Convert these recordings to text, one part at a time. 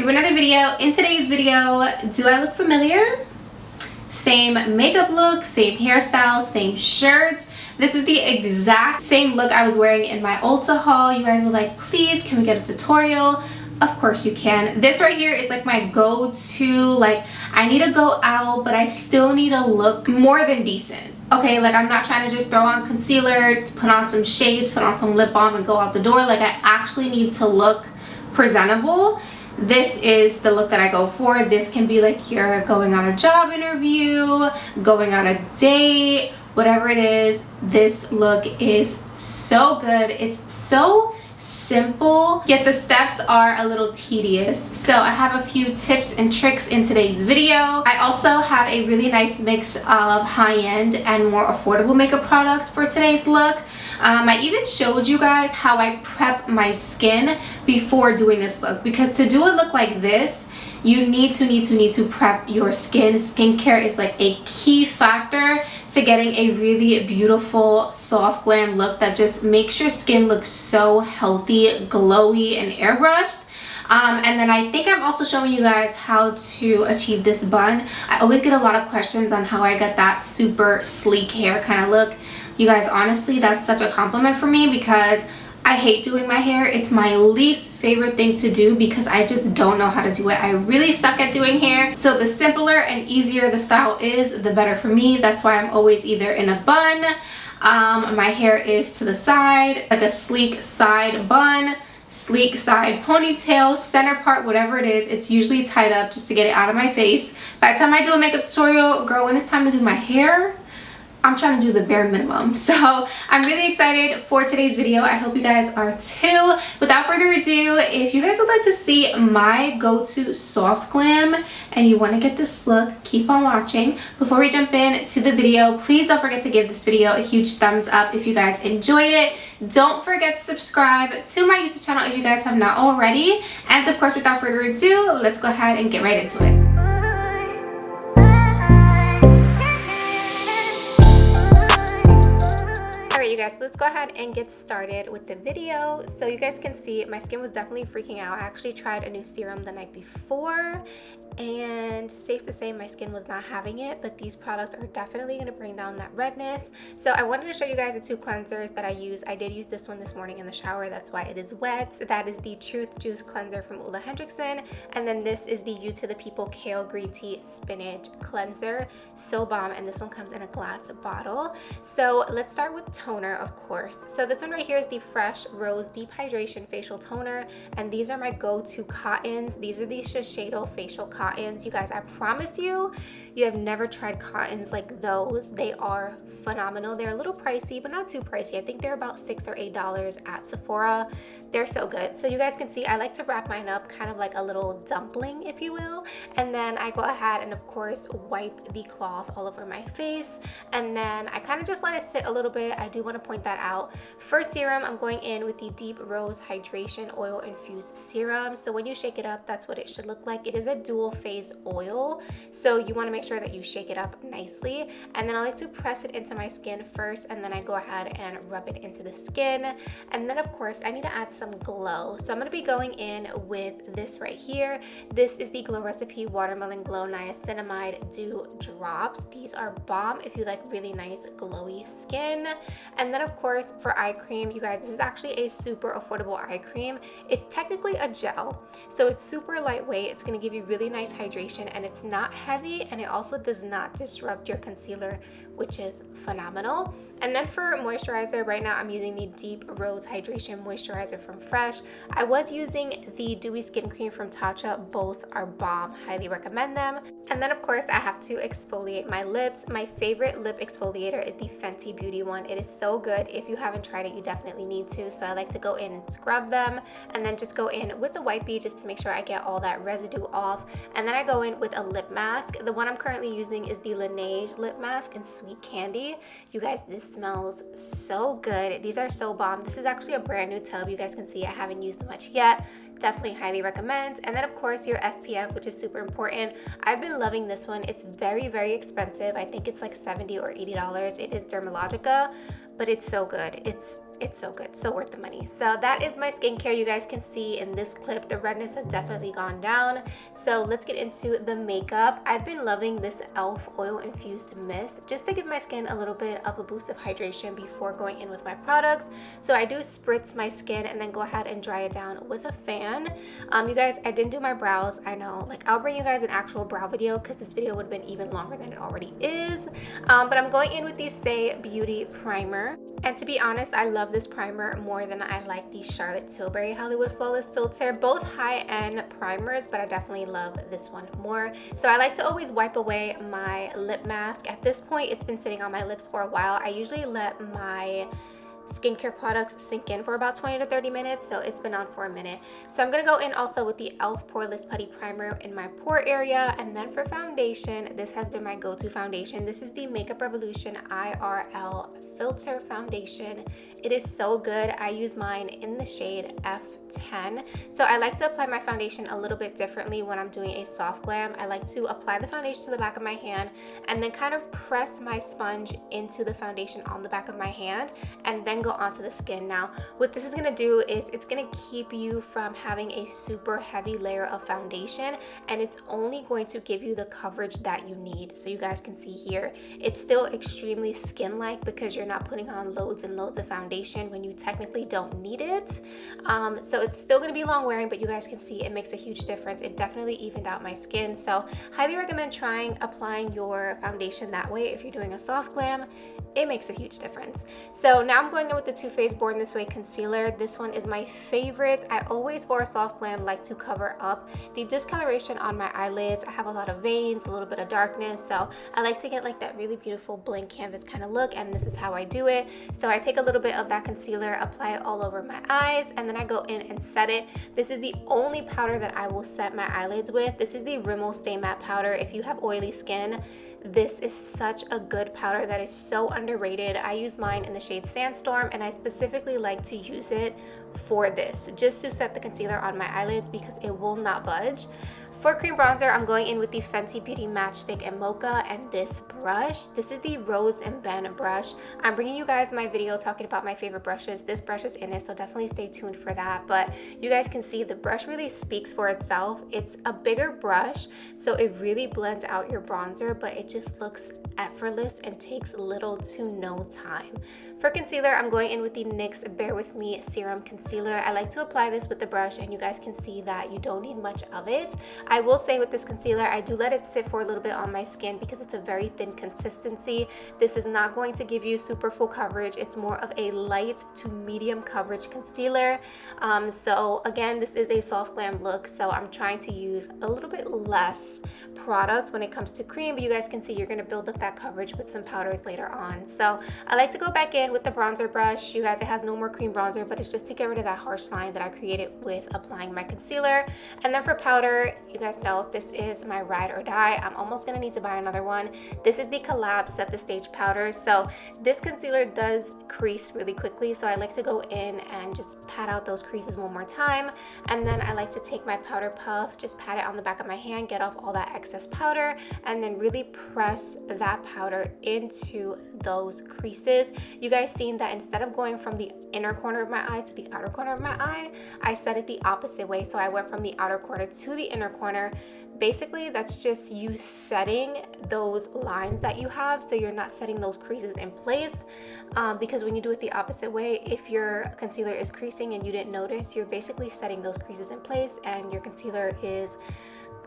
to another video. In today's video, do I look familiar? Same makeup look, same hairstyle, same shirts. This is the exact same look I was wearing in my Ulta haul. You guys were like, please, can we get a tutorial? Of course you can. This right here is like my go-to, like I need to go out, but I still need to look more than decent. Okay, like I'm not trying to just throw on concealer, put on some shades, put on some lip balm and go out the door. Like I actually need to look presentable. This is the look that I go for. This can be like you're going on a job interview, going on a date, whatever it is. This look is so good. It's so simple, yet the steps are a little tedious. So I have a few tips and tricks in today's video. I also have a really nice mix of high-end and more affordable makeup products for today's look. I even showed you guys how I prep my skin before doing this look, because to do a look like this, you need to prep your skin. Skincare is like a key factor to getting a really beautiful soft glam look that just makes your skin look so healthy, glowy, and airbrushed. And then I think I'm also showing you guys how to achieve this bun. I always get a lot of questions on how I get that super sleek hair kind of look. You guys, honestly, that's such a compliment for me because I hate doing my hair. It's my least favorite thing to do because I just don't know how to do it. I really suck at doing hair. So the simpler and easier the style is, the better for me. That's why I'm always either in a bun, my hair is to the side, like a sleek side bun, sleek side ponytail, center part, whatever it is. It's usually tied up just to get it out of my face. By the time I do a makeup tutorial, girl, when it's time to do my hair, I'm trying to do the bare minimum. So I'm really excited for today's video. I hope you guys are too. Without further ado, if you guys would like to see my go-to soft glam and you want to get this look, keep on watching. Before we jump in to the video, please don't forget to give this video a huge thumbs up if you guys enjoyed it. Don't forget to subscribe to my YouTube channel if you guys have not already. And of course, without further ado, let's go ahead and get right into it. Alright, you guys, let's go ahead and get started with the video. So you guys can see my skin was definitely freaking out. I actually tried a new serum the night before, and safe to say my skin was not having it, but these products are definitely going to bring down that redness. So I wanted to show you guys the two cleansers that I use. I did use this one this morning in the shower, that's why it is wet. That is the Truth Juice cleanser from OLEHENRIKSEN, and then this is the You to the People Kale Green Tea Spinach cleanser. So bomb, and this one comes in a glass bottle. So let's start with toner, of course. So this one right here is the Fresh Rose Deep Hydration Facial Toner, and these are my go-to cottons. These are the Shiseido facial cottons. You guys, I promise you have never tried cottons like those. They are phenomenal. They're a little pricey, but not too pricey. I think they're about $6 or $8 at Sephora. They're so good. So you guys can see I like to wrap mine up kind of like a little dumpling, if you will, and then I go ahead and of course wipe the cloth all over my face, and then I kind of just let it sit a little bit. I do want to point that out. For serum, I'm going in with the Deep Rose Hydration Oil Infused Serum. So when you shake it up, that's what it should look like. It is a dual phase oil, so you want to make sure that you shake it up nicely, and then I like to press it into my skin first, and then I go ahead and rub it into the skin. And then of course I need to add some glow, so I'm going to be going in with this right here. This is the Glow Recipe Watermelon Glow Niacinamide Dew Drops. These are bomb if you like really nice glowy skin. And then of course for eye cream, you guys, this is actually a super affordable eye cream. It's technically a gel, so it's super lightweight. It's going to give you really nice hydration, and it's not heavy, and it also does not disrupt your concealer, which is phenomenal. And then for moisturizer, right now I'm using the Deep Rose Hydration Moisturizer from Fresh. I was using the Dewy Skin Cream from Tatcha. Both are bomb. Highly recommend them. And then of course I have to exfoliate my lips. My favorite lip exfoliator is the Fenty Beauty one. It is so good. If you haven't tried it, you definitely need to. So I like to go in and scrub them, and then just go in with the wipey just to make sure I get all that residue off. And then I go in with a lip mask. The one I'm currently using is the Laneige lip mask in Sweet Candy. You guys, this smells so good. These are so bomb. This is actually a brand new tub. You guys can see I haven't used much yet. Definitely highly recommend. And then of course your SPF, which is super important. I've been loving this one. It's very expensive. I think it's like $70 or $80. It is Dermalogica, but it's so good. It's it's so good, so worth the money. So that is my skincare. You guys can see in this clip the redness has definitely gone down. So let's get into the makeup. I've been loving this e.l.f. oil infused mist just to give my skin a little bit of a boost of hydration before going in with my products. So I do spritz my skin and then go ahead and dry it down with a fan. You guys, I didn't do my brows. I know, like, I'll bring you guys an actual brow video because this video would have been even longer than it already is. But I'm going in with the Say Beauty primer, and to be honest, I love this primer more than I like the Charlotte Tilbury Hollywood Flawless Filter. Both high-end primers, but I definitely love this one more. So I like to always wipe away my lip mask. At this point, it's been sitting on my lips for a while. I usually let my skincare products sink in for about 20 to 30 minutes, so it's been on for a minute. So I'm gonna go in also with the e.l.f. Poreless Putty Primer in my pore area. And then for foundation, this has been my go-to foundation. This is the Makeup Revolution IRL Filter Foundation. It is so good. I use mine in the shade F10. So I like to apply my foundation a little bit differently when I'm doing a soft glam. I like to apply the foundation to the back of my hand and then kind of press my sponge into the foundation on the back of my hand and then go onto the skin. Now, what this is going to do is it's going to keep you from having a super heavy layer of foundation, and it's only going to give you the coverage that you need. So you guys can see here, it's still extremely skin-like because you're not putting on loads and loads of foundation when you technically don't need it. So it's still going to be long wearing, but you guys can see it makes a huge difference. It definitely evened out my skin. So highly recommend applying your foundation that way if you're doing a soft glam. It makes a huge difference. So now I'm going in with the Too Faced Born This Way concealer. This one is my favorite. I always, for a soft glam, like to cover up the discoloration on my eyelids. I have a lot of veins, a little bit of darkness, so I like to get like that really beautiful blank canvas kind of look, and this is how I do it. So I take a little bit of that concealer, apply it all over my eyes, and then I go in and set it. This is the only powder that I will set my eyelids with. This is the Rimmel Stay Matte powder. If you have oily skin, this is such a good powder that is so underrated. I use mine in the shade Sandstorm, and I specifically like to use it for this, just to set the concealer on my eyelids because it will not budge. For cream bronzer, I'm going in with the Fenty Beauty Matchstick and Mocha and this brush. This is the Rose and Ben brush. I'm bringing you guys my video talking about my favorite brushes. This brush is in it, so definitely stay tuned for that. But you guys can see the brush really speaks for itself. It's a bigger brush, so it really blends out your bronzer, but it just looks effortless and takes little to no time. For concealer, I'm going in with the NYX Bare With Me Serum Concealer. I like to apply this with the brush, and you guys can see that you don't need much of it. I will say with this concealer, I do let it sit for a little bit on my skin because it's a very thin consistency. This is not going to give you super full coverage. It's more of a light to medium coverage concealer. So again, this is a soft glam look, so I'm trying to use a little bit less product when it comes to cream, but you guys can see you're going to build up that coverage with some powders later on. So I like to go back in with the bronzer brush. You guys, it has no more cream bronzer, but it's just to get rid of that harsh line that I created with applying my concealer. And then for powder, you guys know this is my ride or die. I'm almost gonna need to buy another one. This is the Collab Set the Stage powder. So this concealer does crease really quickly, so I like to go in and just pat out those creases one more time, and then I like to take my powder puff, just pat it on the back of my hand, get off all that excess powder, and then really press that powder into those creases. You guys seen that instead of going from the inner corner of my eye to the outer corner of my eye, I set it the opposite way. So I went from the outer corner to the inner corner. Basically, that's just you setting those lines that you have, so you're not setting those creases in place, because when you do it the opposite way, if your concealer is creasing and you didn't notice, you're basically setting those creases in place, and your concealer is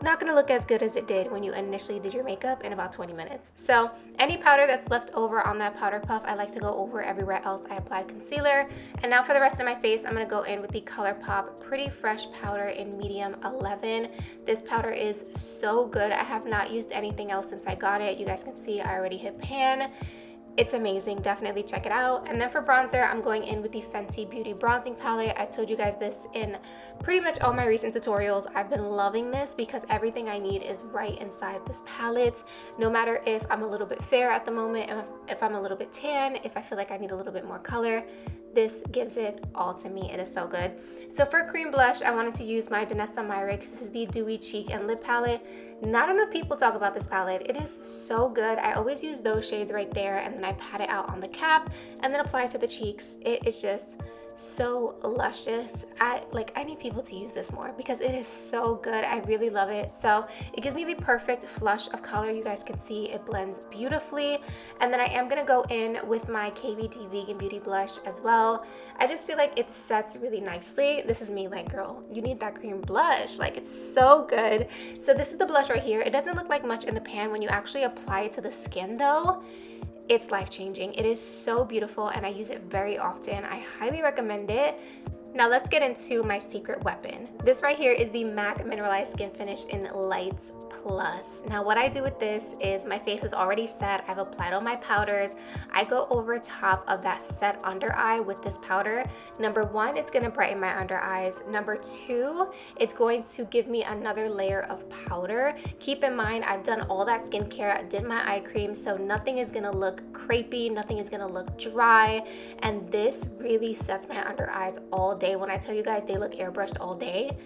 not going to look as good as it did when you initially did your makeup in about 20 minutes. So any powder that's left over on that powder puff, I like to go over everywhere else I applied concealer. And now for the rest of my face, I'm going to go in with the ColourPop Pretty Fresh powder in medium 11. This powder is so good. I have not used anything else since I got it. You guys can see I already hit pan. It's amazing. Definitely check it out. And then for bronzer, I'm going in with the Fenty Beauty Bronzing Palette. I've told you guys this in pretty much all my recent tutorials. I've been loving this because everything I need is right inside this palette. No matter if I'm a little bit fair at the moment, if I'm a little bit tan, if I feel like I need a little bit more color, this gives it all to me. It is so good. So for cream blush, I wanted to use my Danessa Myrix. This is the Dewy Cheek and Lip Palette. Not enough people talk about this palette. It is so good. I always use those shades right there, and then I pat it out on the cap and then apply to the cheeks. It is just so luscious. I need people to use this more because it is so good. I really love it. So it gives me the perfect flush of color. You guys can see it blends beautifully. And then I am gonna go in with my KVD Vegan Beauty blush as well. I just feel like it sets really nicely. This is me like, girl, you need that cream blush. Like, it's so good. So this is the blush right here. It doesn't look like much in the pan. When you actually apply it to the skin though, it's life-changing. It is so beautiful and I use it very often. I highly recommend it. Now let's get into my secret weapon. This right here is the MAC Mineralized Skin Finish in Lights Plus. Now what I do with this is my face is already set. I've applied all my powders. I go over top of that set under eye with this powder. Number one, it's gonna brighten my under eyes. Number two, it's going to give me another layer of powder. Keep in mind, I've done all that skincare. I did my eye cream, so nothing is gonna look crepey, nothing is gonna look dry. And this really sets my under eyes all day. When I tell you guys they look airbrushed all day,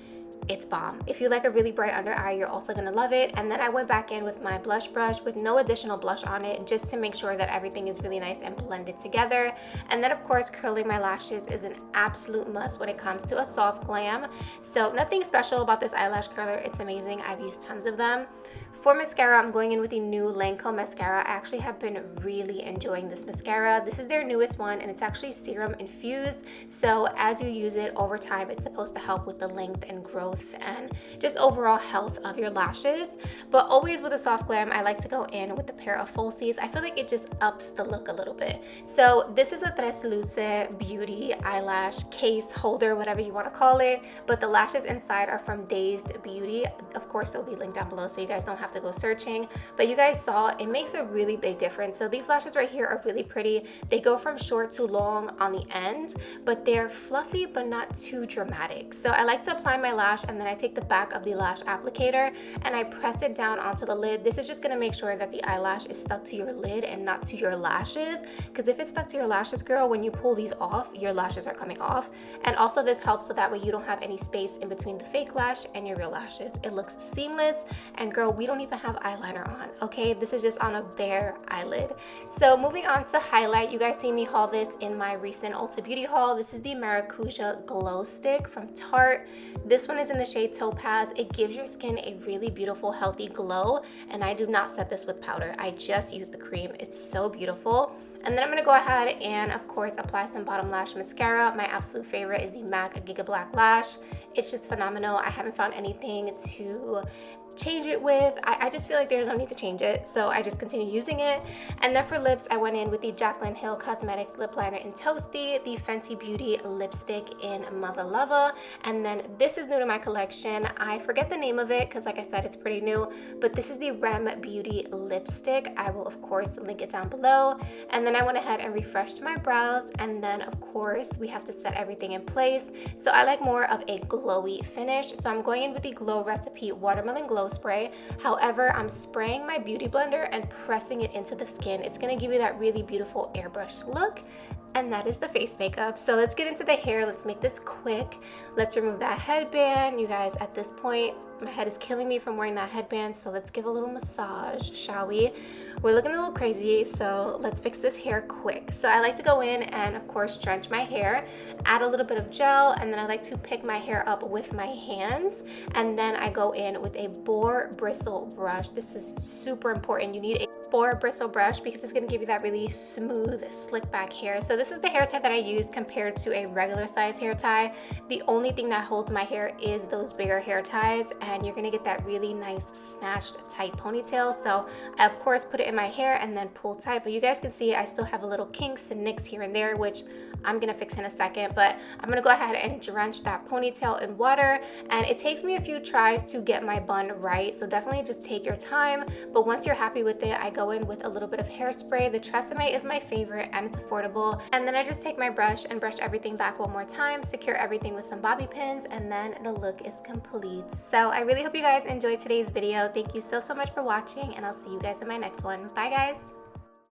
it's bomb. If you like a really bright under eye, you're also gonna love it. And then I went back in with my blush brush with no additional blush on it, just to make sure that everything is really nice and blended together. And then of course, curling my lashes is an absolute must when it comes to a soft glam. So nothing special about this eyelash curler. It's amazing. I've used tons of them. For mascara, I'm going in with the new Lancome mascara. I actually have been really enjoying this mascara. This is their newest one and it's actually serum infused. So as you use it over time, it's supposed to help with the length and growth and just overall health of your lashes. But always with a soft glam, I like to go in with a pair of falsies. I feel like it just ups the look a little bit. So this is a Tres Luce Beauty eyelash case holder, whatever you want to call it. But the lashes inside are from Dazed Beauty. Of course, it'll be linked down below so you guys don't have to go searching, but you guys saw it makes a really big difference. So these lashes right here are really pretty. They go from short to long on the end, but they're fluffy but not too dramatic. So I like to apply my lash and then I take the back of the lash applicator and I press it down onto the lid. This is just going to make sure that the eyelash is stuck to your lid and not to your lashes, because if it's stuck to your lashes, girl, when you pull these off, your lashes are coming off. And also this helps so that way you don't have any space in between the fake lash and your real lashes. It looks seamless. And girl, we don't even have eyeliner on, okay? This is just on a bare eyelid. So moving on to highlight, you guys see me haul this in my recent Ulta Beauty haul. This is the Maracuja Glow Stick from Tarte. This one is in the shade Topaz. It gives your skin a really beautiful, healthy glow, and I do not set this with powder. I just use the cream. It's so beautiful. And then I'm going to go ahead and, of course, apply some bottom lash mascara. My absolute favorite is the MAC Giga Black Lash. It's just phenomenal. I haven't found anything to change it with. I just feel like there's no need to change it, so I just continue using it. And then for lips, I went in with the Jaclyn Hill Cosmetics Lip Liner in Toasty, the Fenty Beauty Lipstick in Mother Lover, and then this is new to my collection. I forget the name of it because, like I said, it's pretty new, but this is the Rem Beauty Lipstick. I will, of course, link it down below. And then I went ahead and refreshed my brows, and then, of course, we have to set everything in place. So I like more of a glowy finish, so I'm going in with the Glow Recipe Watermelon Glow Spray. However, I'm spraying my beauty blender and pressing it into the skin. It's going to give you that really beautiful airbrushed look. And that is the face makeup. So let's get into the hair. Let's make this quick. Let's remove that headband. You guys, at this point, my head is killing me from wearing that headband. So let's give a little massage, shall we? We're looking a little crazy, so let's fix this hair quick. So I like to go in and, of course, drench my hair, add a little bit of gel, and then I like to pick my hair up with my hands. And then I go in with a boar bristle brush. This is super important. You need a boar bristle brush because it's going to give you that really smooth, slick back hair. So this is the hair tie that I use compared to a regular size hair tie. The only thing that holds my hair is those bigger hair ties, and you're going to get that really nice snatched tight ponytail. So I, of course, put it in my hair and then pull tight, but you guys can see I still have a little kinks and nicks here and there, which I'm gonna fix in a second. But I'm gonna go ahead and drench that ponytail in water, and it takes me a few tries to get my bun right, so definitely just take your time. But once you're happy with it, I go in with a little bit of hairspray. The Tresemme is my favorite and it's affordable, and then I just take my brush and brush everything back one more time, secure everything with some bobby pins, and then the look is complete. So I really hope you guys enjoyed today's video. Thank you so much for watching, and I'll see you guys in my next one. Bye guys.